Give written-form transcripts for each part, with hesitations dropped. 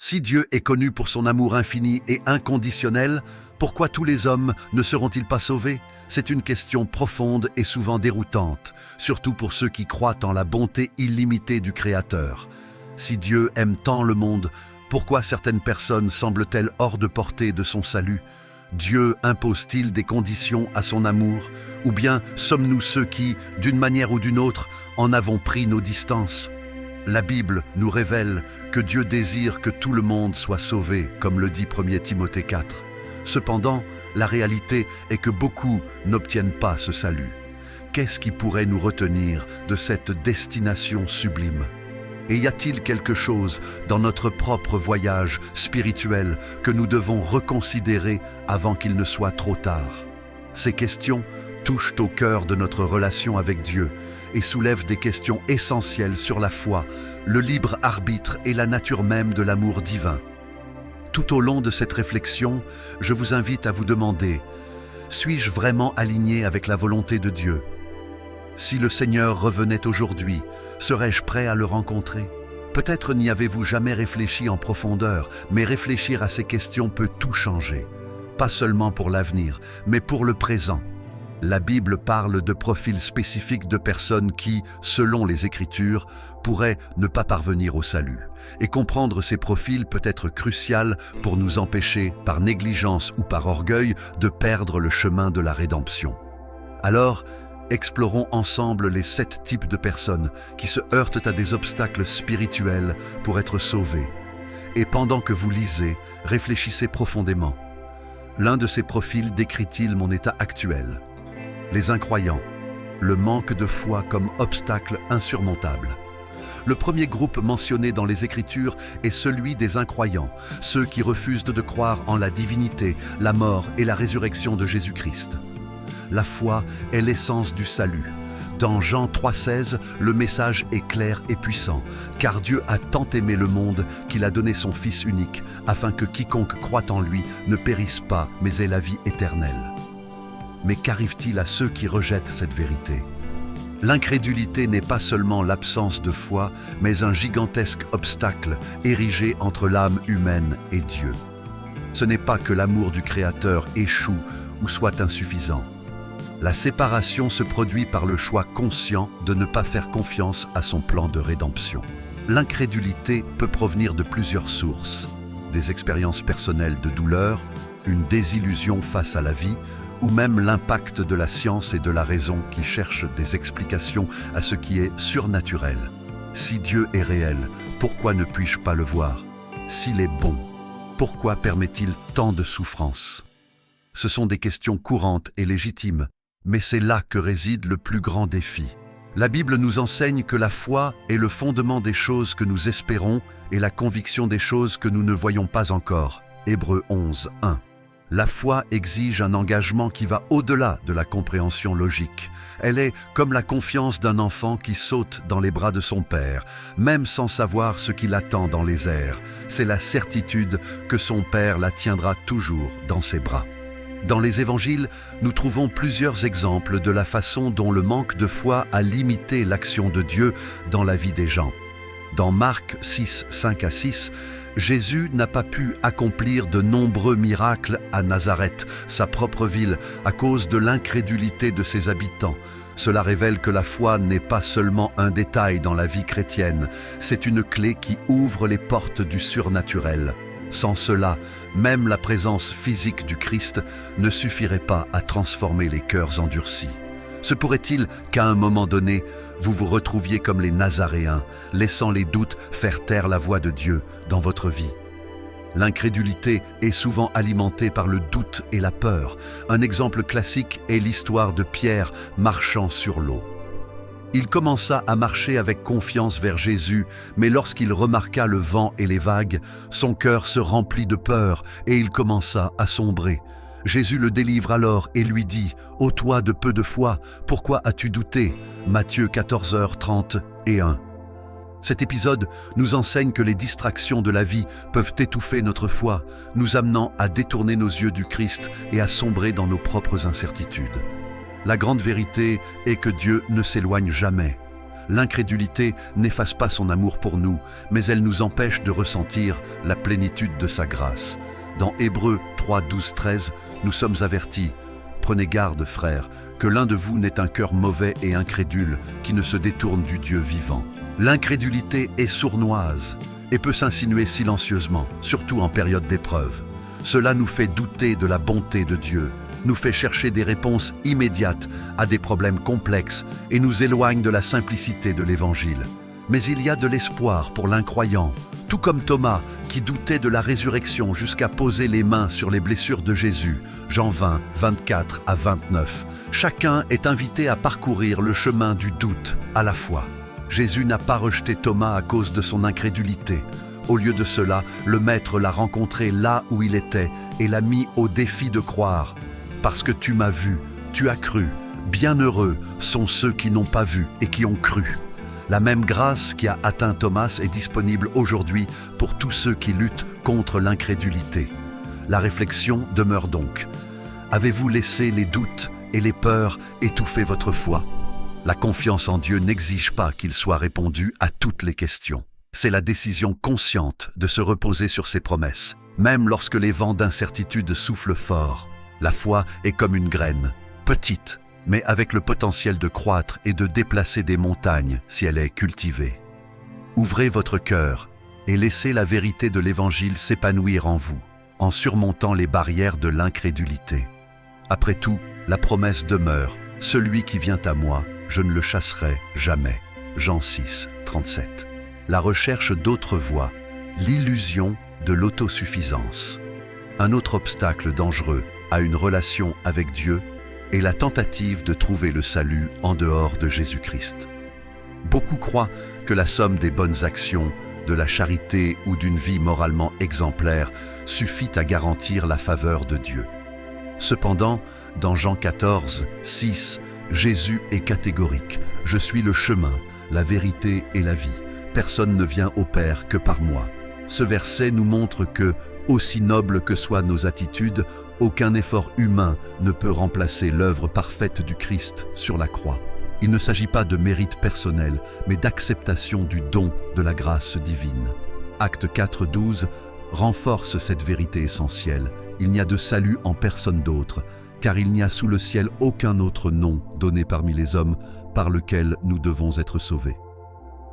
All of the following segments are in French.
Si Dieu est connu pour son amour infini et inconditionnel, pourquoi tous les hommes ne seront-ils pas sauvés? C'est une question profonde et souvent déroutante, surtout pour ceux qui croient en la bonté illimitée du Créateur. Si Dieu aime tant le monde, pourquoi certaines personnes semblent-elles hors de portée de son salut? Dieu impose-t-il des conditions à son amour? Ou bien sommes-nous ceux qui, d'une manière ou d'une autre, en avons pris nos distances? La Bible nous révèle que Dieu désire que tout le monde soit sauvé, comme le dit 1 Timothée 4. Cependant, la réalité est que beaucoup n'obtiennent pas ce salut. Qu'est-ce qui pourrait nous retenir de cette destination sublime? Et y a-t-il quelque chose dans notre propre voyage spirituel que nous devons reconsidérer avant qu'il ne soit trop tard? Ces questions touchent au cœur de notre relation avec Dieu et soulèvent des questions essentielles sur la foi, le libre arbitre et la nature même de l'amour divin. Tout au long de cette réflexion, je vous invite à vous demander: suis-je vraiment aligné avec la volonté de Dieu? Si le Seigneur revenait aujourd'hui, serais-je prêt à le rencontrer? Peut-être n'y avez-vous jamais réfléchi en profondeur, mais réfléchir à ces questions peut tout changer. Pas seulement pour l'avenir, mais pour le présent. La Bible parle de profils spécifiques de personnes qui, selon les Écritures, pourraient ne pas parvenir au salut. Et comprendre ces profils peut être crucial pour nous empêcher, par négligence ou par orgueil, de perdre le chemin de la rédemption. Alors, explorons ensemble les 7 types de personnes qui se heurtent à des obstacles spirituels pour être sauvées. Et pendant que vous lisez, réfléchissez profondément. L'un de ces profils décrit-il mon état actuel? Les incroyants, le manque de foi comme obstacle insurmontable. Le premier groupe mentionné dans les Écritures est celui des incroyants, ceux qui refusent de croire en la divinité, la mort et la résurrection de Jésus-Christ. La foi est l'essence du salut. Dans Jean 3,16, le message est clair et puissant, car Dieu a tant aimé le monde qu'il a donné son Fils unique, afin que quiconque croit en lui ne périsse pas, mais ait la vie éternelle. Mais qu'arrive-t-il à ceux qui rejettent cette vérité? L'incrédulité n'est pas seulement l'absence de foi, mais un gigantesque obstacle érigé entre l'âme humaine et Dieu. Ce n'est pas que l'amour du Créateur échoue ou soit insuffisant. La séparation se produit par le choix conscient de ne pas faire confiance à son plan de rédemption. L'incrédulité peut provenir de plusieurs sources: des expériences personnelles de douleur, une désillusion face à la vie, ou même l'impact de la science et de la raison qui cherchent des explications à ce qui est surnaturel. Si Dieu est réel, pourquoi ne puis-je pas le voir? S'il est bon, pourquoi permet-il tant de souffrances? Ce sont des questions courantes et légitimes, mais c'est là que réside le plus grand défi. La Bible nous enseigne que la foi est le fondement des choses que nous espérons et la conviction des choses que nous ne voyons pas encore. Hébreux 11, 1. La foi exige un engagement qui va au-delà de la compréhension logique. Elle est comme la confiance d'un enfant qui saute dans les bras de son père, même sans savoir ce qui l'attend dans les airs. C'est la certitude que son père la tiendra toujours dans ses bras. Dans les évangiles, nous trouvons plusieurs exemples de la façon dont le manque de foi a limité l'action de Dieu dans la vie des gens. Dans Marc 6, 5-6, Jésus n'a pas pu accomplir de nombreux miracles à Nazareth, sa propre ville, à cause de l'incrédulité de ses habitants. Cela révèle que la foi n'est pas seulement un détail dans la vie chrétienne, c'est une clé qui ouvre les portes du surnaturel. Sans cela, même la présence physique du Christ ne suffirait pas à transformer les cœurs endurcis. Se pourrait-il qu'à un moment donné, vous vous retrouviez comme les Nazaréens, laissant les doutes faire taire la voix de Dieu dans votre vie? L'incrédulité est souvent alimentée par le doute et la peur. Un exemple classique est l'histoire de Pierre marchant sur l'eau. Il commença à marcher avec confiance vers Jésus, mais lorsqu'il remarqua le vent et les vagues, son cœur se remplit de peur et il commença à sombrer. Jésus le délivre alors et lui dit: « Ô toi de peu de foi, pourquoi as-tu douté ?» Matthieu 14h30-1. Cet épisode nous enseigne que les distractions de la vie peuvent étouffer notre foi, nous amenant à détourner nos yeux du Christ et à sombrer dans nos propres incertitudes. La grande vérité est que Dieu ne s'éloigne jamais. L'incrédulité n'efface pas son amour pour nous, mais elle nous empêche de ressentir la plénitude de sa grâce. Dans Hébreux 3, 12, 13, nous sommes avertis « Prenez garde, frères, que l'un de vous n'ait un cœur mauvais et incrédule, qui ne se détourne du Dieu vivant. » L'incrédulité est sournoise et peut s'insinuer silencieusement, surtout en période d'épreuve. Cela nous fait douter de la bonté de Dieu, nous fait chercher des réponses immédiates à des problèmes complexes et nous éloigne de la simplicité de l'Évangile. Mais il y a de l'espoir pour l'incroyant, tout comme Thomas qui doutait de la résurrection jusqu'à poser les mains sur les blessures de Jésus, Jean 20, 24 à 29. Chacun est invité à parcourir le chemin du doute à la fois. Jésus n'a pas rejeté Thomas à cause de son incrédulité. Au lieu de cela, le Maître l'a rencontré là où il était et l'a mis au défi de croire. Parce que tu m'as vu, tu as cru. Bienheureux sont ceux qui n'ont pas vu et qui ont cru. La même grâce qui a atteint Thomas est disponible aujourd'hui pour tous ceux qui luttent contre l'incrédulité. La réflexion demeure donc. Avez-vous laissé les doutes et les peurs étouffer votre foi? La confiance en Dieu n'exige pas qu'il soit répondu à toutes les questions. C'est la décision consciente de se reposer sur ses promesses, même lorsque les vents d'incertitude soufflent fort. La foi est comme une graine, petite, mais avec le potentiel de croître et de déplacer des montagnes si elle est cultivée. Ouvrez votre cœur et laissez la vérité de l'Évangile s'épanouir en vous, en surmontant les barrières de l'incrédulité. Après tout, la promesse demeure, « Celui qui vient à moi, je ne le chasserai jamais » Jean 6, 37. La recherche d'autres voies, l'illusion de l'autosuffisance. Un autre obstacle dangereux à une relation avec Dieu est la tentative de trouver le salut en dehors de Jésus-Christ. Beaucoup croient que la somme des bonnes actions, de la charité ou d'une vie moralement exemplaire suffit à garantir la faveur de Dieu. Cependant, dans Jean 14, 6, Jésus est catégorique. « Je suis le chemin, la vérité et la vie. Personne ne vient au Père que par moi. » Ce verset nous montre que, aussi nobles que soient nos attitudes, aucun effort humain ne peut remplacer l'œuvre parfaite du Christ sur la croix. Il ne s'agit pas de mérite personnel, mais d'acceptation du don de la grâce divine. Acte 4, 12 renforce cette vérité essentielle. Il n'y a de salut en personne d'autre, car il n'y a sous le ciel aucun autre nom donné parmi les hommes par lequel nous devons être sauvés.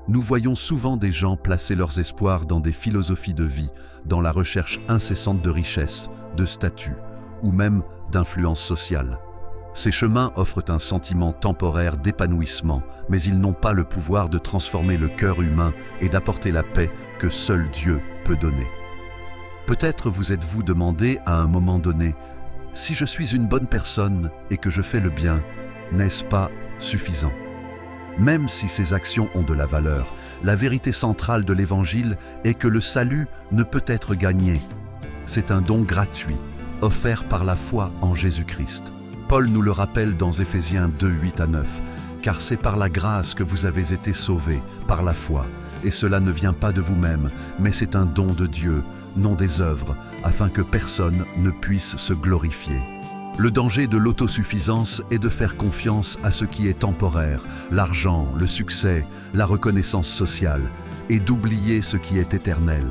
Nous voyons souvent des gens placer leurs espoirs dans des philosophies de vie, dans la recherche incessante de richesse, de statut, ou même d'influence sociale. Ces chemins offrent un sentiment temporaire d'épanouissement, mais ils n'ont pas le pouvoir de transformer le cœur humain et d'apporter la paix que seul Dieu peut donner. Peut-être vous êtes-vous demandé à un moment donné, « Si je suis une bonne personne et que je fais le bien, n'est-ce pas suffisant ?» Même si ces actions ont de la valeur, la vérité centrale de l'Évangile est que le salut ne peut être gagné. C'est un don gratuit, offert par la foi en Jésus-Christ. Paul nous le rappelle dans Éphésiens 2, 8 à 9, « Car c'est par la grâce que vous avez été sauvés, par la foi, et cela ne vient pas de vous-même, mais c'est un don de Dieu, non des œuvres, afin que personne ne puisse se glorifier. » Le danger de l'autosuffisance est de faire confiance à ce qui est temporaire, l'argent, le succès, la reconnaissance sociale, et d'oublier ce qui est éternel.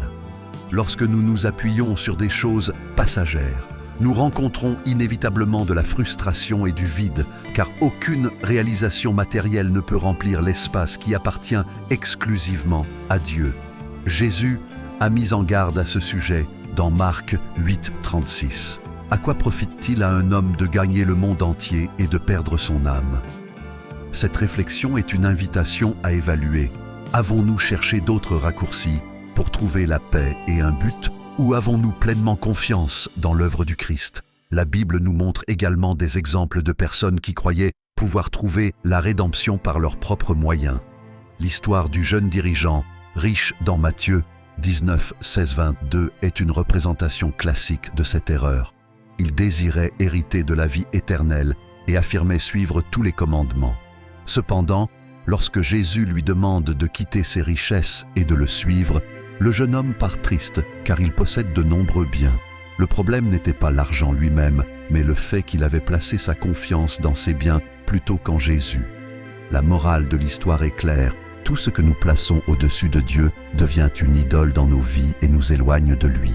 Lorsque nous nous appuyons sur des choses passagères, nous rencontrons inévitablement de la frustration et du vide, car aucune réalisation matérielle ne peut remplir l'espace qui appartient exclusivement à Dieu. Jésus a mis en garde à ce sujet dans Marc 8, 36. À quoi profite-t-il à un homme de gagner le monde entier et de perdre son âme? Cette réflexion est une invitation à évaluer. Avons-nous cherché d'autres raccourcis pour trouver la paix et un but, ou avons-nous pleinement confiance dans l'œuvre du Christ? La Bible nous montre également des exemples de personnes qui croyaient pouvoir trouver la rédemption par leurs propres moyens. L'histoire du jeune dirigeant, riche dans Matthieu 19, 16, 22, est une représentation classique de cette erreur. Il désirait hériter de la vie éternelle et affirmait suivre tous les commandements. Cependant, lorsque Jésus lui demande de quitter ses richesses et de le suivre, le jeune homme part triste car il possède de nombreux biens. Le problème n'était pas l'argent lui-même, mais le fait qu'il avait placé sa confiance dans ses biens plutôt qu'en Jésus. La morale de l'histoire est claire. Tout ce que nous plaçons au-dessus de Dieu devient une idole dans nos vies et nous éloigne de lui.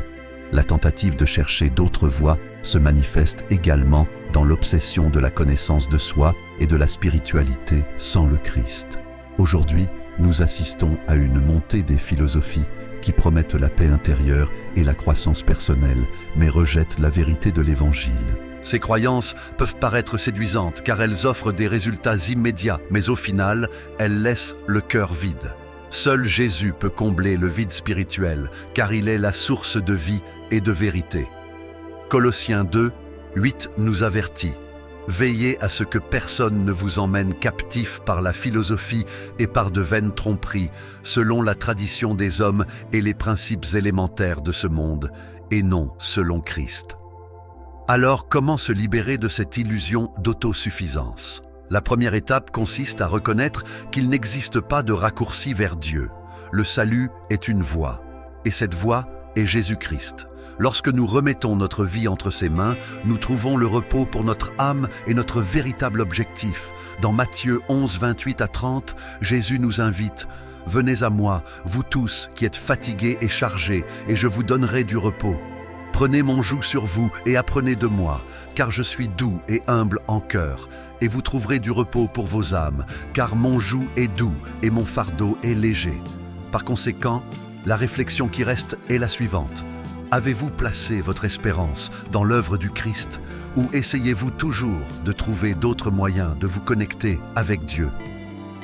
La tentative de chercher d'autres voies se manifeste également dans l'obsession de la connaissance de soi et de la spiritualité sans le Christ. Aujourd'hui, nous assistons à une montée des philosophies qui promettent la paix intérieure et la croissance personnelle, mais rejettent la vérité de l'Évangile. Ces croyances peuvent paraître séduisantes car elles offrent des résultats immédiats, mais au final, elles laissent le cœur vide. Seul Jésus peut combler le vide spirituel, car il est la source de vie et de vérité. Colossiens 2, 8 nous avertit. Veillez à ce que personne ne vous emmène captif par la philosophie et par de vaines tromperies, selon la tradition des hommes et les principes élémentaires de ce monde, et non selon Christ. Alors, comment se libérer de cette illusion d'autosuffisance ? La première étape consiste à reconnaître qu'il n'existe pas de raccourci vers Dieu. Le salut est une voie, et cette voie est Jésus-Christ. Lorsque nous remettons notre vie entre ses mains, nous trouvons le repos pour notre âme et notre véritable objectif. Dans Matthieu 11, 28 à 30, Jésus nous invite « Venez à moi, vous tous qui êtes fatigués et chargés, et je vous donnerai du repos. Prenez mon joug sur vous et apprenez de moi, car je suis doux et humble en cœur, et vous trouverez du repos pour vos âmes, car mon joug est doux et mon fardeau est léger. » Par conséquent, la réflexion qui reste est la suivante. Avez-vous placé votre espérance dans l'œuvre du Christ ou essayez-vous toujours de trouver d'autres moyens de vous connecter avec Dieu ?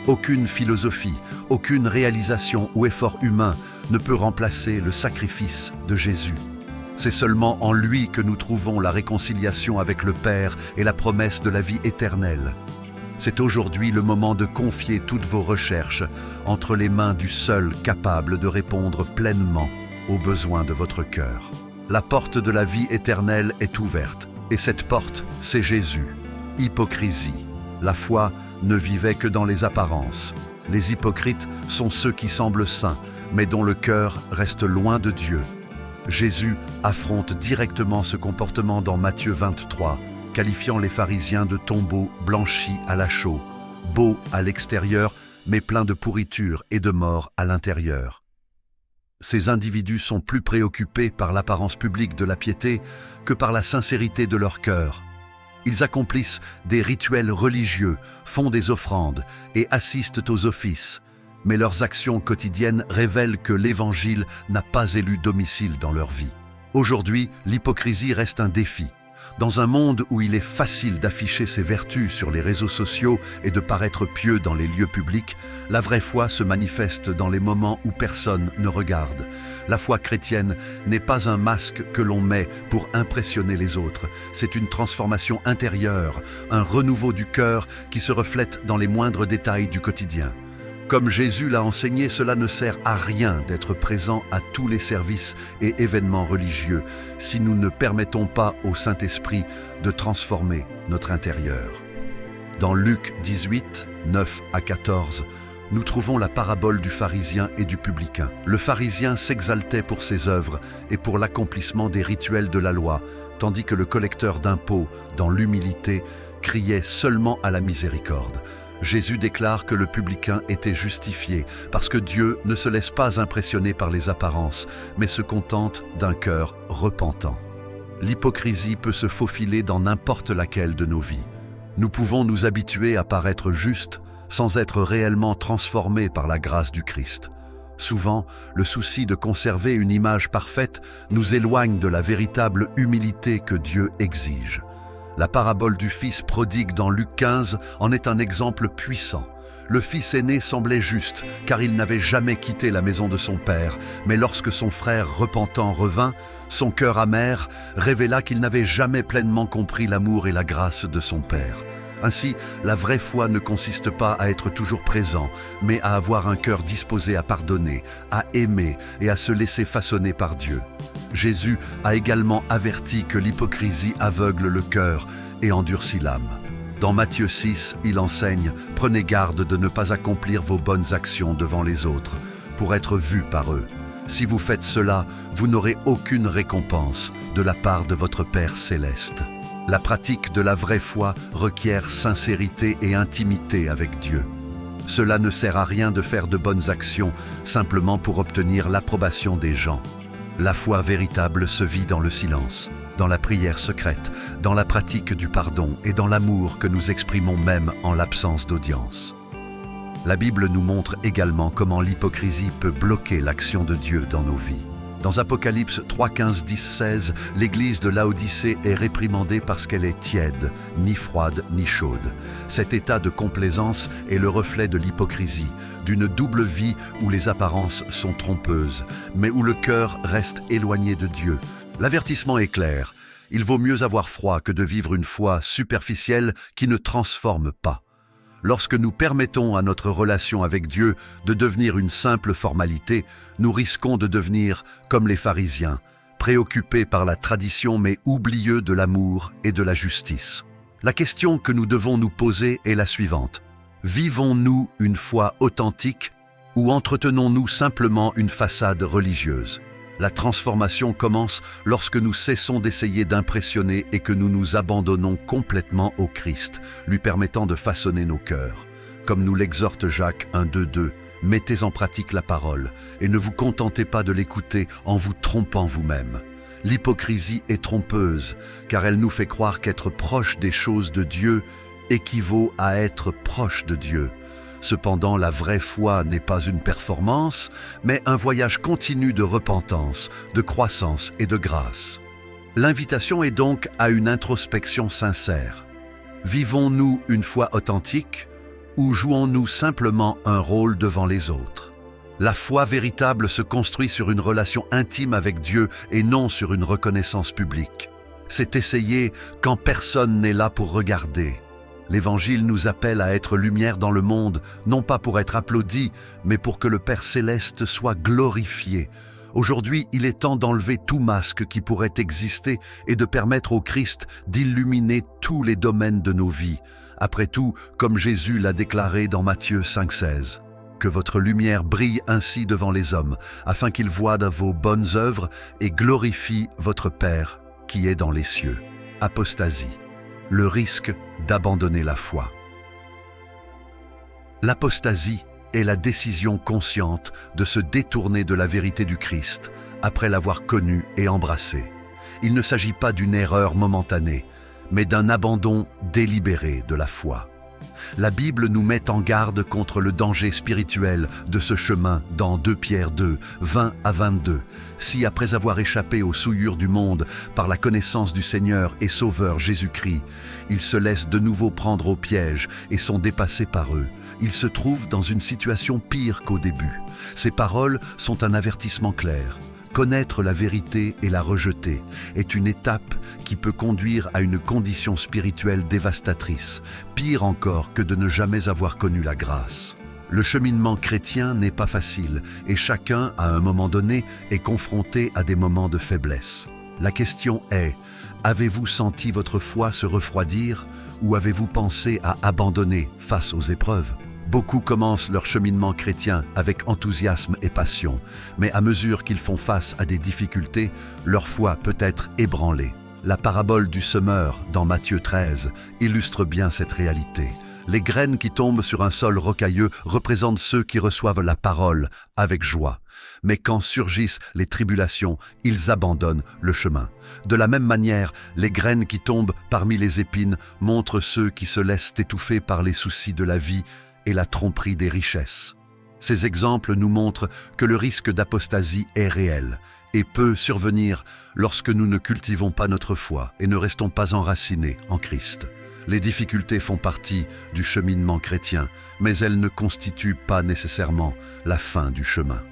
Aucune philosophie, aucune réalisation ou effort humain ne peut remplacer le sacrifice de Jésus. C'est seulement en lui que nous trouvons la réconciliation avec le Père et la promesse de la vie éternelle. C'est aujourd'hui le moment de confier toutes vos recherches entre les mains du seul capable de répondre pleinement aux besoins de votre cœur. La porte de la vie éternelle est ouverte, et cette porte, c'est Jésus. Hypocrisie. La foi ne vivait que dans les apparences. Les hypocrites sont ceux qui semblent saints, mais dont le cœur reste loin de Dieu. Jésus affronte directement ce comportement dans Matthieu 23, qualifiant les pharisiens de tombeaux blanchis à la chaux, beaux à l'extérieur, mais pleins de pourriture et de mort à l'intérieur. Ces individus sont plus préoccupés par l'apparence publique de la piété que par la sincérité de leur cœur. Ils accomplissent des rituels religieux, font des offrandes et assistent aux offices, mais leurs actions quotidiennes révèlent que l'Évangile n'a pas élu domicile dans leur vie. Aujourd'hui, l'hypocrisie reste un défi. Dans un monde où il est facile d'afficher ses vertus sur les réseaux sociaux et de paraître pieux dans les lieux publics, la vraie foi se manifeste dans les moments où personne ne regarde. La foi chrétienne n'est pas un masque que l'on met pour impressionner les autres. C'est une transformation intérieure, un renouveau du cœur qui se reflète dans les moindres détails du quotidien. Comme Jésus l'a enseigné, cela ne sert à rien d'être présent à tous les services et événements religieux si nous ne permettons pas au Saint-Esprit de transformer notre intérieur. Dans Luc 18, 9 à 14, nous trouvons la parabole du pharisien et du publicain. Le pharisien s'exaltait pour ses œuvres et pour l'accomplissement des rituels de la loi, tandis que le collecteur d'impôts, dans l'humilité, criait seulement à la miséricorde. Jésus déclare que le publicain était justifié parce que Dieu ne se laisse pas impressionner par les apparences, mais se contente d'un cœur repentant. L'hypocrisie peut se faufiler dans n'importe laquelle de nos vies. Nous pouvons nous habituer à paraître justes sans être réellement transformés par la grâce du Christ. Souvent, le souci de conserver une image parfaite nous éloigne de la véritable humilité que Dieu exige. La parabole du fils prodigue dans Luc 15 en est un exemple puissant. Le fils aîné semblait juste, car il n'avait jamais quitté la maison de son père, mais lorsque son frère repentant revint, son cœur amer révéla qu'il n'avait jamais pleinement compris l'amour et la grâce de son père. Ainsi, la vraie foi ne consiste pas à être toujours présent, mais à avoir un cœur disposé à pardonner, à aimer et à se laisser façonner par Dieu. Jésus a également averti que l'hypocrisie aveugle le cœur et endurcit l'âme. Dans Matthieu 6, il enseigne « Prenez garde de ne pas accomplir vos bonnes actions devant les autres, pour être vus par eux. Si vous faites cela, vous n'aurez aucune récompense de la part de votre Père céleste. » La pratique de la vraie foi requiert sincérité et intimité avec Dieu. Cela ne sert à rien de faire de bonnes actions simplement pour obtenir l'approbation des gens. La foi véritable se vit dans le silence, dans la prière secrète, dans la pratique du pardon et dans l'amour que nous exprimons même en l'absence d'audience. La Bible nous montre également comment l'hypocrisie peut bloquer l'action de Dieu dans nos vies. Dans Apocalypse 3, 15, 10, 16, l'église de Laodicée est réprimandée parce qu'elle est tiède, ni froide, ni chaude. Cet état de complaisance est le reflet de l'hypocrisie, d'une double vie où les apparences sont trompeuses, mais où le cœur reste éloigné de Dieu. L'avertissement est clair, il vaut mieux avoir froid que de vivre une foi superficielle qui ne transforme pas. Lorsque nous permettons à notre relation avec Dieu de devenir une simple formalité, nous risquons de devenir comme les pharisiens, préoccupés par la tradition mais oublieux de l'amour et de la justice. La question que nous devons nous poser est la suivante. Vivons-nous une foi authentique ou entretenons-nous simplement une façade religieuse ? La transformation commence lorsque nous cessons d'essayer d'impressionner et que nous nous abandonnons complètement au Christ, lui permettant de façonner nos cœurs. Comme nous l'exhorte Jacques 1, 2, 2, mettez en pratique la parole et ne vous contentez pas de l'écouter en vous trompant vous-même. L'hypocrisie est trompeuse car elle nous fait croire qu'être proche des choses de Dieu équivaut à être proche de Dieu. Cependant, la vraie foi n'est pas une performance, mais un voyage continu de repentance, de croissance et de grâce. L'invitation est donc à une introspection sincère. Vivons-nous une foi authentique ou jouons-nous simplement un rôle devant les autres ? La foi véritable se construit sur une relation intime avec Dieu et non sur une reconnaissance publique. C'est essayer quand personne n'est là pour regarder. L'Évangile nous appelle à être lumière dans le monde, non pas pour être applaudis, mais pour que le Père Céleste soit glorifié. Aujourd'hui, il est temps d'enlever tout masque qui pourrait exister et de permettre au Christ d'illuminer tous les domaines de nos vies. Après tout, comme Jésus l'a déclaré dans Matthieu 5,16. Que votre lumière brille ainsi devant les hommes, afin qu'ils voient vos bonnes œuvres et glorifient votre Père qui est dans les cieux. Apostasie. Le risque d'abandonner la foi. L'apostasie est la décision consciente de se détourner de la vérité du Christ après l'avoir connu et embrassé. Il ne s'agit pas d'une erreur momentanée, mais d'un abandon délibéré de la foi. La Bible nous met en garde contre le danger spirituel de ce chemin dans 2 Pierre 2, 20 à 22. Si après avoir échappé aux souillures du monde par la connaissance du Seigneur et Sauveur Jésus-Christ, ils se laissent de nouveau prendre au piège et sont dépassés par eux, ils se trouvent dans une situation pire qu'au début. Ces paroles sont un avertissement clair. Connaître la vérité et la rejeter est une étape qui peut conduire à une condition spirituelle dévastatrice, pire encore que de ne jamais avoir connu la grâce. Le cheminement chrétien n'est pas facile et chacun, à un moment donné, est confronté à des moments de faiblesse. La question est, avez-vous senti votre foi se refroidir ou avez-vous pensé à abandonner face aux épreuves ? Beaucoup commencent leur cheminement chrétien avec enthousiasme et passion, mais à mesure qu'ils font face à des difficultés, leur foi peut être ébranlée. La parabole du semeur, dans Matthieu 13, illustre bien cette réalité. Les graines qui tombent sur un sol rocailleux représentent ceux qui reçoivent la parole avec joie. Mais quand surgissent les tribulations, ils abandonnent le chemin. De la même manière, les graines qui tombent parmi les épines montrent ceux qui se laissent étouffer par les soucis de la vie et la tromperie des richesses. Ces exemples nous montrent que le risque d'apostasie est réel et peut survenir lorsque nous ne cultivons pas notre foi et ne restons pas enracinés en Christ. Les difficultés font partie du cheminement chrétien, mais elles ne constituent pas nécessairement la fin du chemin.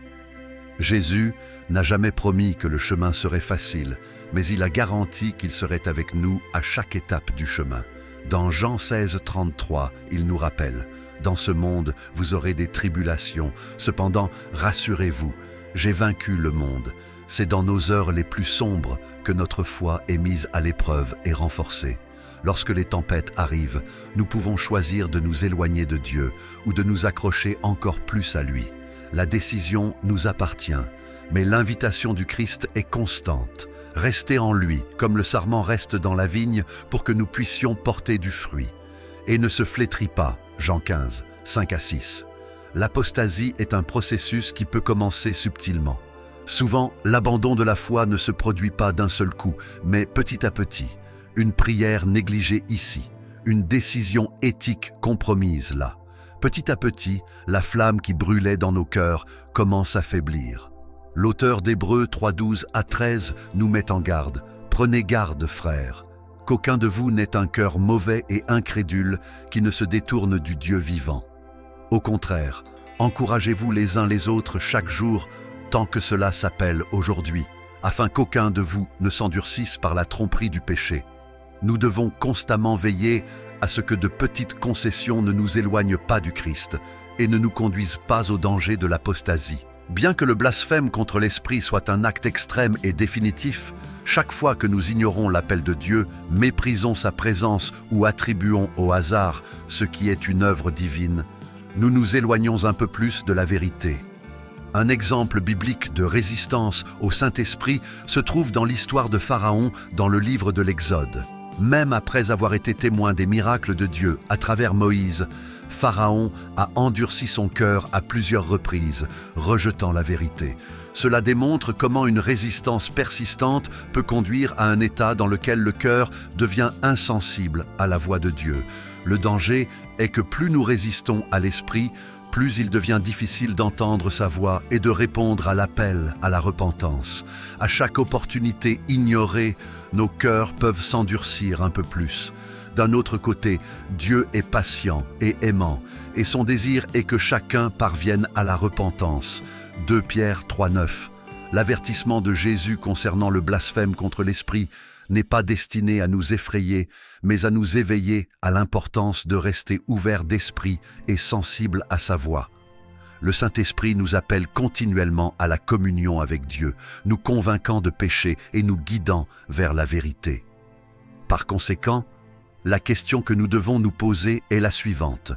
Jésus n'a jamais promis que le chemin serait facile, mais il a garanti qu'il serait avec nous à chaque étape du chemin. Dans Jean 16, 33, il nous rappelle « Dans ce monde, vous aurez des tribulations. Cependant, rassurez-vous, j'ai vaincu le monde. C'est dans nos heures les plus sombres que notre foi est mise à l'épreuve et renforcée. Lorsque les tempêtes arrivent, nous pouvons choisir de nous éloigner de Dieu ou de nous accrocher encore plus à lui. La décision nous appartient, mais l'invitation du Christ est constante. Restez en lui, comme le sarment reste dans la vigne, pour que nous puissions porter du fruit. Et ne se flétris pas, Jean 15, 5 à 6. L'apostasie est un processus qui peut commencer subtilement. Souvent, l'abandon de la foi ne se produit pas d'un seul coup, mais petit à petit. Une prière négligée ici, une décision éthique compromise là. Petit à petit, la flamme qui brûlait dans nos cœurs commence à faiblir. L'auteur d'Hébreux 3:12 à 13 nous met en garde. Prenez garde, frères, qu'aucun de vous n'ait un cœur mauvais et incrédule qui ne se détourne du Dieu vivant. Au contraire, encouragez-vous les uns les autres chaque jour, tant que cela s'appelle aujourd'hui, afin qu'aucun de vous ne s'endurcisse par la tromperie du péché. Nous devons constamment veiller à ce que de petites concessions ne nous éloignent pas du Christ et ne nous conduisent pas au danger de l'apostasie. Bien que le blasphème contre l'Esprit soit un acte extrême et définitif, chaque fois que nous ignorons l'appel de Dieu, méprisons sa présence ou attribuons au hasard ce qui est une œuvre divine, nous nous éloignons un peu plus de la vérité. Un exemple biblique de résistance au Saint-Esprit se trouve dans l'histoire de Pharaon dans le livre de l'Exode. Même après avoir été témoin des miracles de Dieu à travers Moïse, Pharaon a endurci son cœur à plusieurs reprises, rejetant la vérité. Cela démontre comment une résistance persistante peut conduire à un état dans lequel le cœur devient insensible à la voix de Dieu. Le danger est que plus nous résistons à l'Esprit, plus il devient difficile d'entendre sa voix et de répondre à l'appel à la repentance. À chaque opportunité ignorée, nos cœurs peuvent s'endurcir un peu plus. D'un autre côté, Dieu est patient et aimant, et son désir est que chacun parvienne à la repentance. 2 Pierre 3:9. L'avertissement de Jésus concernant le blasphème contre l'Esprit n'est pas destiné à nous effrayer, mais à nous éveiller à l'importance de rester ouverts d'esprit et sensibles à sa voix. Le Saint-Esprit nous appelle continuellement à la communion avec Dieu, nous convainquant de péché et nous guidant vers la vérité. Par conséquent, la question que nous devons nous poser est la suivante.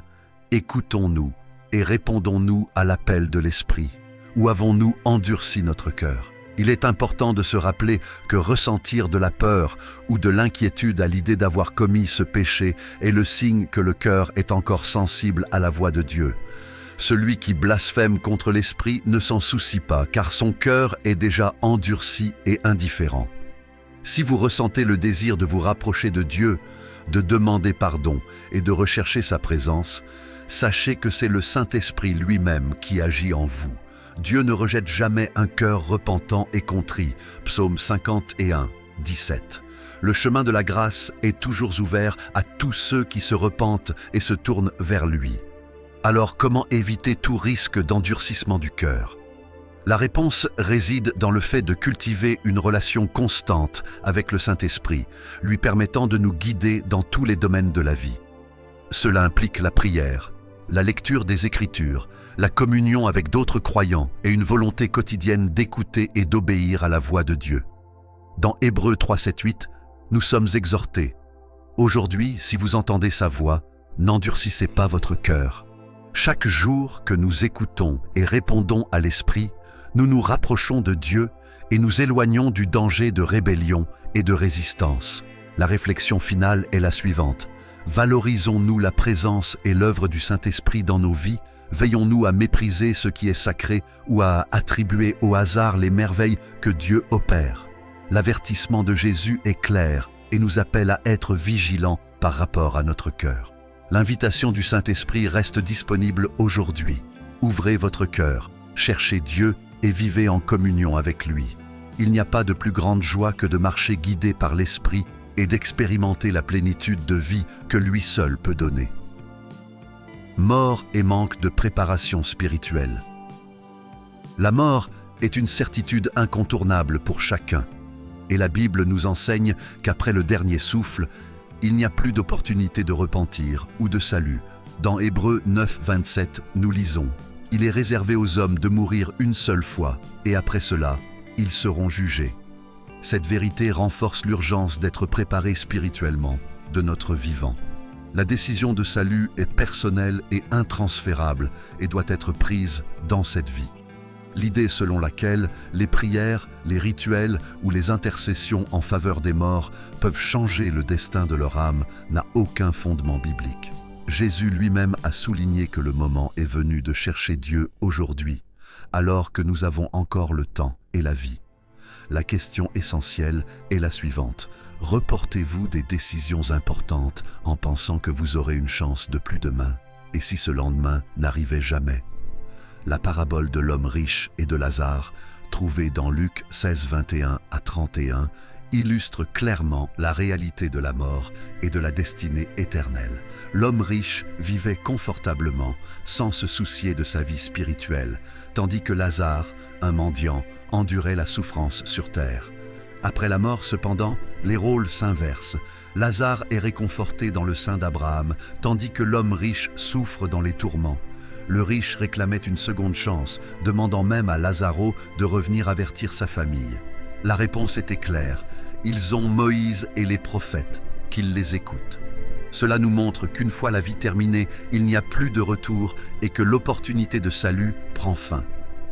Écoutons-nous et répondons-nous à l'appel de l'Esprit? Ou avons-nous endurci notre cœur? Il est important de se rappeler que ressentir de la peur ou de l'inquiétude à l'idée d'avoir commis ce péché est le signe que le cœur est encore sensible à la voix de Dieu. Celui qui blasphème contre l'Esprit ne s'en soucie pas, car son cœur est déjà endurci et indifférent. Si vous ressentez le désir de vous rapprocher de Dieu, de demander pardon et de rechercher sa présence, sachez que c'est le Saint-Esprit lui-même qui agit en vous. Dieu ne rejette jamais un cœur repentant et contrit. Psaume 51, 17. Le chemin de la grâce est toujours ouvert à tous ceux qui se repentent et se tournent vers lui. Alors comment éviter tout risque d'endurcissement du cœur? La réponse réside dans le fait de cultiver une relation constante avec le Saint-Esprit, lui permettant de nous guider dans tous les domaines de la vie. Cela implique la prière, la lecture des Écritures, la communion avec d'autres croyants et une volonté quotidienne d'écouter et d'obéir à la voix de Dieu. Dans Hébreux 3, 7, 8, nous sommes exhortés. Aujourd'hui, si vous entendez sa voix, n'endurcissez pas votre cœur. Chaque jour que nous écoutons et répondons à l'Esprit, nous nous rapprochons de Dieu et nous éloignons du danger de rébellion et de résistance. La réflexion finale est la suivante. Valorisons-nous la présence et l'œuvre du Saint-Esprit dans nos vies? Veillons-nous à mépriser ce qui est sacré ou à attribuer au hasard les merveilles que Dieu opère? L'avertissement de Jésus est clair et nous appelle à être vigilants par rapport à notre cœur. L'invitation du Saint-Esprit reste disponible aujourd'hui. Ouvrez votre cœur, cherchez Dieu et vivez en communion avec lui. Il n'y a pas de plus grande joie que de marcher guidé par l'Esprit et d'expérimenter la plénitude de vie que lui seul peut donner. Mort et manque de préparation spirituelle. La mort est une certitude incontournable pour chacun, et la Bible nous enseigne qu'après le dernier souffle, il n'y a plus d'opportunité de repentir ou de salut. Dans Hébreux 9, 27, nous lisons « Il est réservé aux hommes de mourir une seule fois, et après cela, ils seront jugés. » Cette vérité renforce l'urgence d'être préparé spirituellement de notre vivant. La décision de salut est personnelle et intransférable et doit être prise dans cette vie. L'idée selon laquelle les prières, les rituels ou les intercessions en faveur des morts peuvent changer le destin de leur âme n'a aucun fondement biblique. Jésus lui-même a souligné que le moment est venu de chercher Dieu aujourd'hui, alors que nous avons encore le temps et la vie. La question essentielle est la suivante. Reportez-vous des décisions importantes en pensant que vous aurez une chance de plus demain? Et si ce lendemain n'arrivait jamais? La parabole de l'homme riche et de Lazare, trouvée dans Luc 16, 21 à 31, illustre clairement la réalité de la mort et de la destinée éternelle. L'homme riche vivait confortablement, sans se soucier de sa vie spirituelle, tandis que Lazare, un mendiant, endurait la souffrance sur terre. Après la mort, cependant, les rôles s'inversent. Lazare est réconforté dans le sein d'Abraham, tandis que l'homme riche souffre dans les tourments. Le riche réclamait une seconde chance, demandant même à Lazaro de revenir avertir sa famille. La réponse était claire. Ils ont Moïse et les prophètes, qu'ils les écoutent. Cela nous montre qu'une fois la vie terminée, il n'y a plus de retour et que l'opportunité de salut prend fin.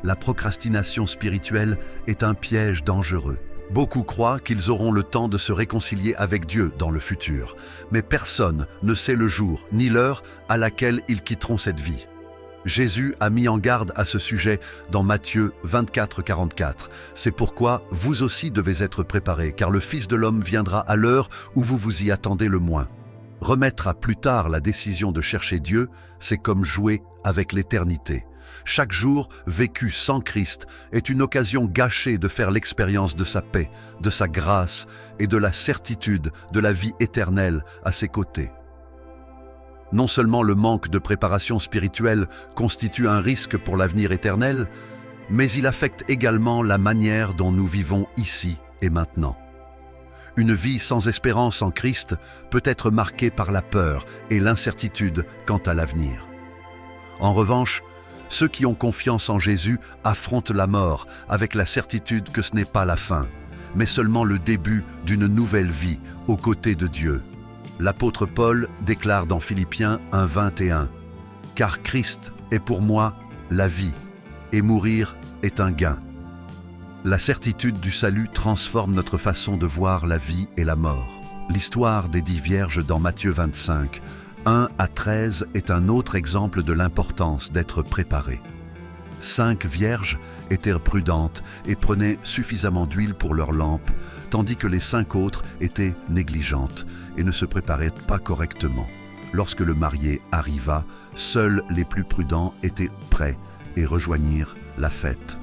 La procrastination spirituelle est un piège dangereux. Beaucoup croient qu'ils auront le temps de se réconcilier avec Dieu dans le futur, mais personne ne sait le jour ni l'heure à laquelle ils quitteront cette vie. Jésus a mis en garde à ce sujet dans Matthieu 24, 44. C'est pourquoi vous aussi devez être préparés, car le Fils de l'homme viendra à l'heure où vous vous y attendez le moins. Remettre à plus tard la décision de chercher Dieu, c'est comme jouer avec l'éternité. Chaque jour vécu sans Christ est une occasion gâchée de faire l'expérience de sa paix, de sa grâce et de la certitude de la vie éternelle à ses côtés. Non seulement le manque de préparation spirituelle constitue un risque pour l'avenir éternel, mais il affecte également la manière dont nous vivons ici et maintenant. Une vie sans espérance en Christ peut être marquée par la peur et l'incertitude quant à l'avenir. En revanche, ceux qui ont confiance en Jésus affrontent la mort avec la certitude que ce n'est pas la fin, mais seulement le début d'une nouvelle vie aux côtés de Dieu. L'apôtre Paul déclare dans Philippiens 1, 21 « Car Christ est pour moi la vie, et mourir est un gain. » La certitude du salut transforme notre façon de voir la vie et la mort. L'histoire des 10 vierges dans Matthieu 25, 1 à 13 est un autre exemple de l'importance d'être préparé. 5 vierges étaient prudentes et prenaient suffisamment d'huile pour leurs lampes, tandis que les 5 autres étaient négligentes et ne se préparaient pas correctement. Lorsque le marié arriva, seuls les plus prudents étaient prêts et rejoignirent la fête.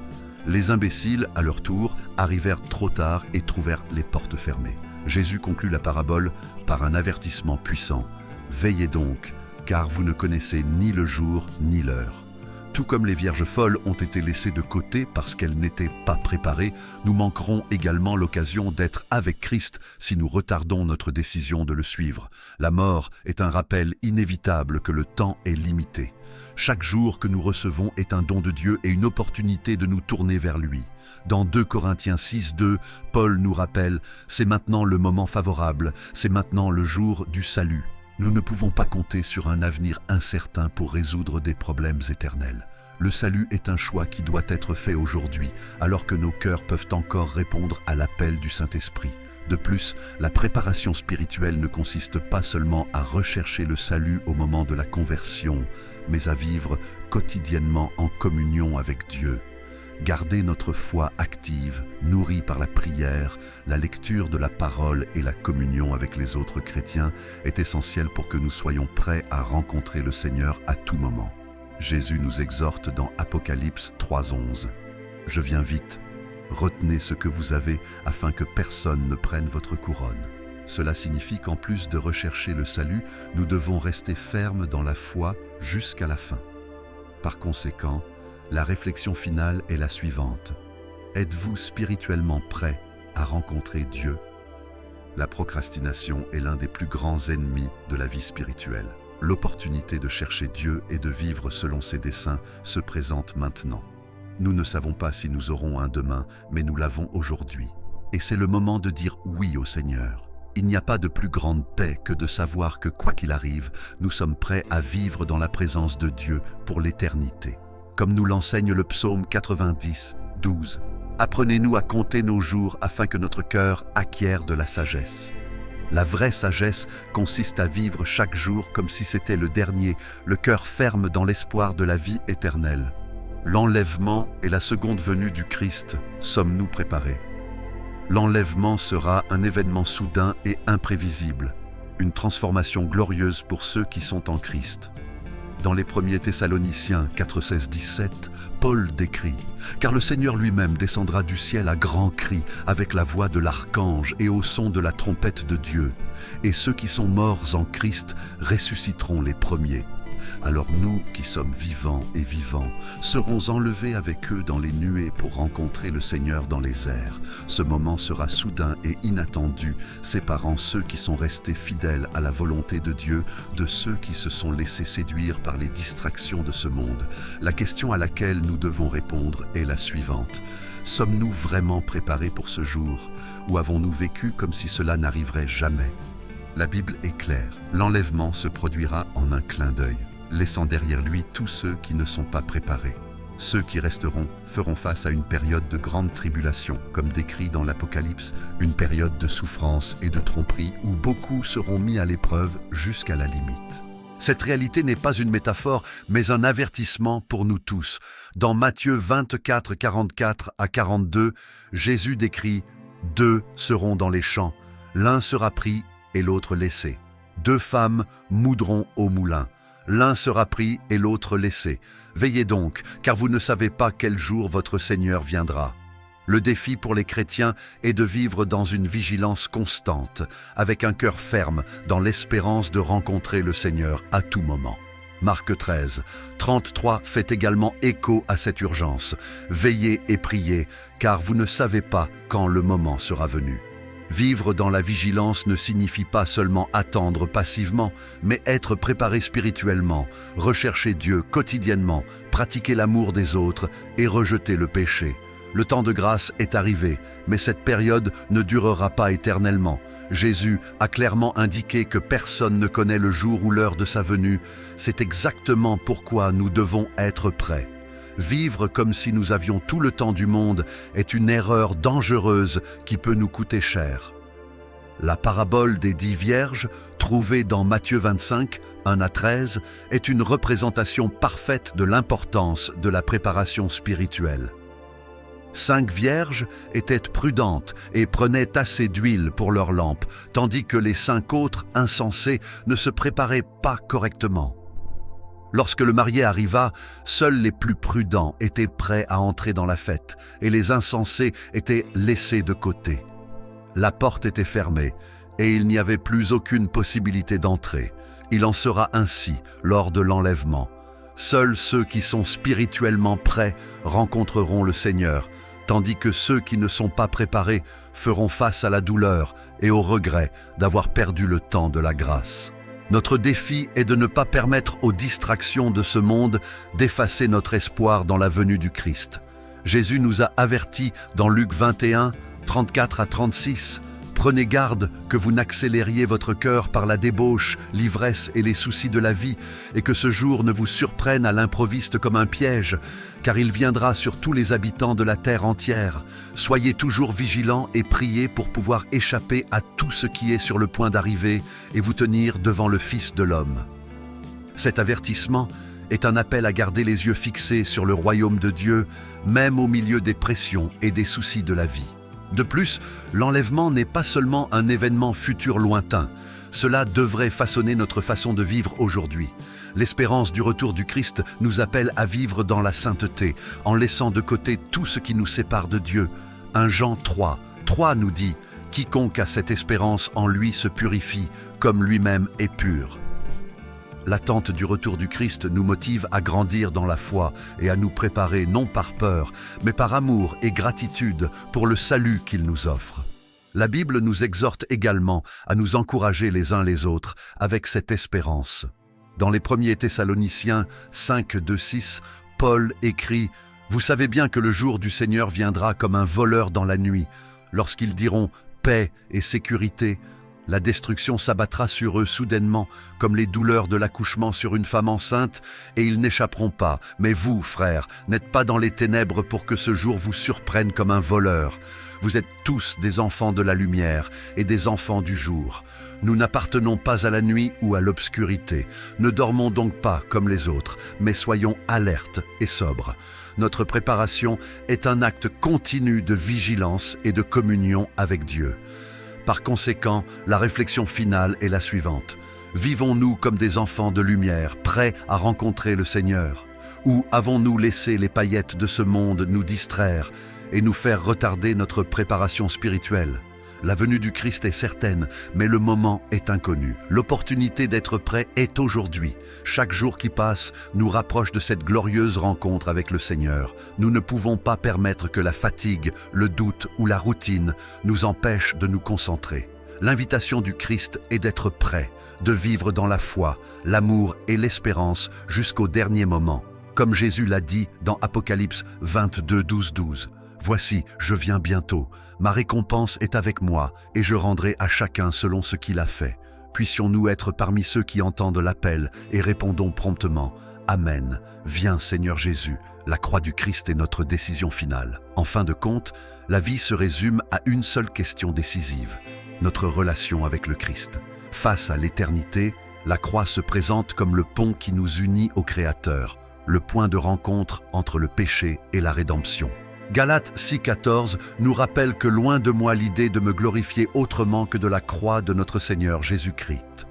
Les imbéciles, à leur tour, arrivèrent trop tard et trouvèrent les portes fermées. Jésus conclut la parabole par un avertissement puissant. « Veillez donc, car vous ne connaissez ni le jour ni l'heure. » Tout comme les vierges folles ont été laissées de côté parce qu'elles n'étaient pas préparées, nous manquerons également l'occasion d'être avec Christ si nous retardons notre décision de le suivre. La mort est un rappel inévitable que le temps est limité. Chaque jour que nous recevons est un don de Dieu et une opportunité de nous tourner vers lui. Dans 2 Corinthiens 6, 2, Paul nous rappelle « C'est maintenant le moment favorable, c'est maintenant le jour du salut. » Nous ne pouvons pas compter sur un avenir incertain pour résoudre des problèmes éternels. Le salut est un choix qui doit être fait aujourd'hui, alors que nos cœurs peuvent encore répondre à l'appel du Saint-Esprit. De plus, la préparation spirituelle ne consiste pas seulement à rechercher le salut au moment de la conversion, mais à vivre quotidiennement en communion avec Dieu. Garder notre foi active, nourrie par la prière, la lecture de la parole et la communion avec les autres chrétiens est essentiel pour que nous soyons prêts à rencontrer le Seigneur à tout moment. Jésus nous exhorte dans Apocalypse 3:11. « Je viens vite, retenez ce que vous avez afin que personne ne prenne votre couronne. » Cela signifie qu'en plus de rechercher le salut, nous devons rester fermes dans la foi jusqu'à la fin. Par conséquent, la réflexion finale est la suivante. Êtes-vous spirituellement prêt à rencontrer Dieu? La procrastination est l'un des plus grands ennemis de la vie spirituelle. L'opportunité de chercher Dieu et de vivre selon ses desseins se présente maintenant. Nous ne savons pas si nous aurons un demain, mais nous l'avons aujourd'hui. Et c'est le moment de dire oui au Seigneur. Il n'y a pas de plus grande paix que de savoir que quoi qu'il arrive, nous sommes prêts à vivre dans la présence de Dieu pour l'éternité. Comme nous l'enseigne le psaume 90, 12. Apprenez-nous à compter nos jours afin que notre cœur acquiert de la sagesse. La vraie sagesse consiste à vivre chaque jour comme si c'était le dernier, le cœur ferme dans l'espoir de la vie éternelle. L'enlèvement et la seconde venue du Christ, sommes-nous préparés? L'enlèvement sera un événement soudain et imprévisible, une transformation glorieuse pour ceux qui sont en Christ. Dans les 1er Thessaloniciens 4, 16, 17, Paul décrit « Car le Seigneur lui-même descendra du ciel à grands cris, avec la voix de l'archange et au son de la trompette de Dieu. Et ceux qui sont morts en Christ ressusciteront les premiers. Alors nous, qui sommes vivants et vivants, serons enlevés avec eux dans les nuées pour rencontrer le Seigneur dans les airs. Ce moment sera soudain et inattendu, séparant ceux qui sont restés fidèles à la volonté de Dieu de ceux qui se sont laissés séduire par les distractions de ce monde. La question à laquelle nous devons répondre est la suivante. Sommes-nous vraiment préparés pour ce jour, ou avons-nous vécu comme si cela n'arriverait jamais? La Bible est claire, l'enlèvement se produira en un clin d'œil, laissant derrière lui tous ceux qui ne sont pas préparés. Ceux qui resteront feront face à une période de grande tribulation, comme décrit dans l'Apocalypse, une période de souffrance et de tromperie où beaucoup seront mis à l'épreuve jusqu'à la limite. Cette réalité n'est pas une métaphore, mais un avertissement pour nous tous. Dans Matthieu 24, 44 à 42, Jésus décrit « Deux seront dans les champs, l'un sera pris et l'autre laissé. 2 femmes moudront au moulin. L'un sera pris et l'autre laissé. Veillez donc, car vous ne savez pas quel jour votre Seigneur viendra. » Le défi pour les chrétiens est de vivre dans une vigilance constante, avec un cœur ferme, dans l'espérance de rencontrer le Seigneur à tout moment. Marc 13, 33 fait également écho à cette urgence. Veillez et priez, car vous ne savez pas quand le moment sera venu. Vivre dans la vigilance ne signifie pas seulement attendre passivement, mais être préparé spirituellement, rechercher Dieu quotidiennement, pratiquer l'amour des autres et rejeter le péché. Le temps de grâce est arrivé, mais cette période ne durera pas éternellement. Jésus a clairement indiqué que personne ne connaît le jour ou l'heure de sa venue. C'est exactement pourquoi nous devons être prêts. Vivre comme si nous avions tout le temps du monde est une erreur dangereuse qui peut nous coûter cher. La parabole des 10 vierges, trouvée dans Matthieu 25, 1 à 13, est une représentation parfaite de l'importance de la préparation spirituelle. 5 vierges étaient prudentes et prenaient assez d'huile pour leurs lampes, tandis que les 5 autres, insensés, ne se préparaient pas correctement. Lorsque le marié arriva, seuls les plus prudents étaient prêts à entrer dans la fête, et les insensés étaient laissés de côté. La porte était fermée, et il n'y avait plus aucune possibilité d'entrer. Il en sera ainsi lors de l'enlèvement. Seuls ceux qui sont spirituellement prêts rencontreront le Seigneur, tandis que ceux qui ne sont pas préparés feront face à la douleur et au regret d'avoir perdu le temps de la grâce. Notre défi est de ne pas permettre aux distractions de ce monde d'effacer notre espoir dans la venue du Christ. Jésus nous a avertis dans Luc 21, 34 à 36. Prenez garde que vous n'accélériez votre cœur par la débauche, l'ivresse et les soucis de la vie, et que ce jour ne vous surprenne à l'improviste comme un piège, car il viendra sur tous les habitants de la terre entière. Soyez toujours vigilants et priez pour pouvoir échapper à tout ce qui est sur le point d'arriver et vous tenir devant le Fils de l'homme. Cet avertissement est un appel à garder les yeux fixés sur le royaume de Dieu, même au milieu des pressions et des soucis de la vie. De plus, l'enlèvement n'est pas seulement un événement futur lointain. Cela devrait façonner notre façon de vivre aujourd'hui. L'espérance du retour du Christ nous appelle à vivre dans la sainteté, en laissant de côté tout ce qui nous sépare de Dieu. 1 Jean 3, 3 nous dit « Quiconque a cette espérance en lui se purifie, comme lui-même est pur ». L'attente du retour du Christ nous motive à grandir dans la foi et à nous préparer non par peur, mais par amour et gratitude pour le salut qu'il nous offre. La Bible nous exhorte également à nous encourager les uns les autres avec cette espérance. Dans les 1er Thessaloniciens 5, 2, 6, Paul écrit « Vous savez bien que le jour du Seigneur viendra comme un voleur dans la nuit. Lorsqu'ils diront « paix et sécurité », la destruction s'abattra sur eux soudainement, comme les douleurs de l'accouchement sur une femme enceinte, et ils n'échapperont pas. Mais vous, frères, n'êtes pas dans les ténèbres pour que ce jour vous surprenne comme un voleur. Vous êtes tous des enfants de la lumière et des enfants du jour. Nous n'appartenons pas à la nuit ou à l'obscurité. Ne dormons donc pas comme les autres, mais soyons alertes et sobres. Notre préparation est un acte continu de vigilance et de communion avec Dieu. Par conséquent, la réflexion finale est la suivante. Vivons-nous comme des enfants de lumière, prêts à rencontrer le Seigneur? Ou avons-nous laissé les paillettes de ce monde nous distraire et nous faire retarder notre préparation spirituelle? La venue du Christ est certaine, mais le moment est inconnu. L'opportunité d'être prêt est aujourd'hui. Chaque jour qui passe nous rapproche de cette glorieuse rencontre avec le Seigneur. Nous ne pouvons pas permettre que la fatigue, le doute ou la routine nous empêchent de nous concentrer. L'invitation du Christ est d'être prêt, de vivre dans la foi, l'amour et l'espérance jusqu'au dernier moment. Comme Jésus l'a dit dans Apocalypse 22, 12. Voici, je viens bientôt. Ma récompense est avec moi, et je rendrai à chacun selon ce qu'il a fait. Puissions-nous être parmi ceux qui entendent l'appel et répondons promptement. Amen. Viens, Seigneur Jésus. La croix du Christ est notre décision finale. En fin de compte, la vie se résume à une seule question décisive. Notre relation avec le Christ. Face à l'éternité, la croix se présente comme le pont qui nous unit au Créateur, le point de rencontre entre le péché et la rédemption. Galates 6,14 nous rappelle que loin de moi l'idée de me glorifier autrement que de la croix de notre Seigneur Jésus-Christ.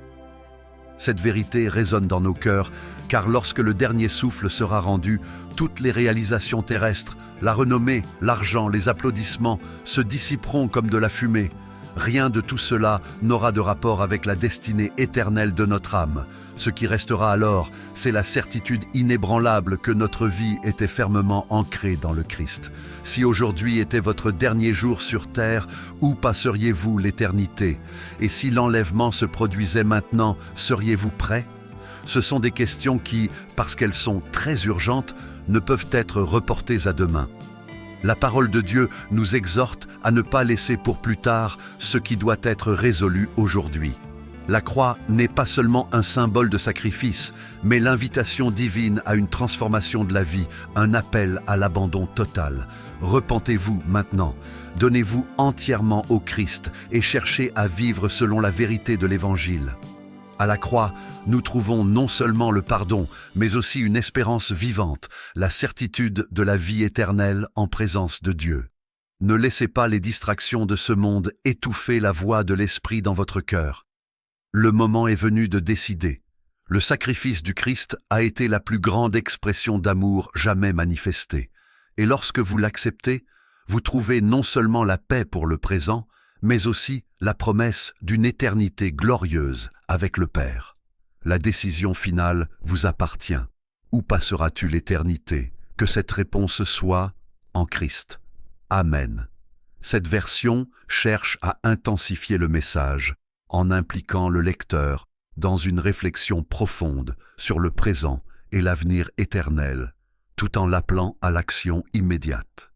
Cette vérité résonne dans nos cœurs, car lorsque le dernier souffle sera rendu, toutes les réalisations terrestres, la renommée, l'argent, les applaudissements se dissiperont comme de la fumée. Rien de tout cela n'aura de rapport avec la destinée éternelle de notre âme. Ce qui restera alors, c'est la certitude inébranlable que notre vie était fermement ancrée dans le Christ. Si aujourd'hui était votre dernier jour sur terre, où passeriez-vous l'éternité? Et si l'enlèvement se produisait maintenant, seriez-vous prêts? Ce sont des questions qui, parce qu'elles sont très urgentes, ne peuvent être reportées à demain. La parole de Dieu nous exhorte à ne pas laisser pour plus tard ce qui doit être résolu aujourd'hui. La croix n'est pas seulement un symbole de sacrifice, mais l'invitation divine à une transformation de la vie, un appel à l'abandon total. Repentez-vous maintenant, donnez-vous entièrement au Christ et cherchez à vivre selon la vérité de l'Évangile. À la croix, nous trouvons non seulement le pardon, mais aussi une espérance vivante, la certitude de la vie éternelle en présence de Dieu. Ne laissez pas les distractions de ce monde étouffer la voix de l'Esprit dans votre cœur. Le moment est venu de décider. Le sacrifice du Christ a été la plus grande expression d'amour jamais manifestée. Et lorsque vous l'acceptez, vous trouvez non seulement la paix pour le présent, mais aussi la promesse d'une éternité glorieuse avec le Père. La décision finale vous appartient. Où passeras-tu l'éternité? Que cette réponse soit en Christ. Amen. Cette version cherche à intensifier le message en impliquant le lecteur dans une réflexion profonde sur le présent et l'avenir éternel, tout en l'appelant à l'action immédiate.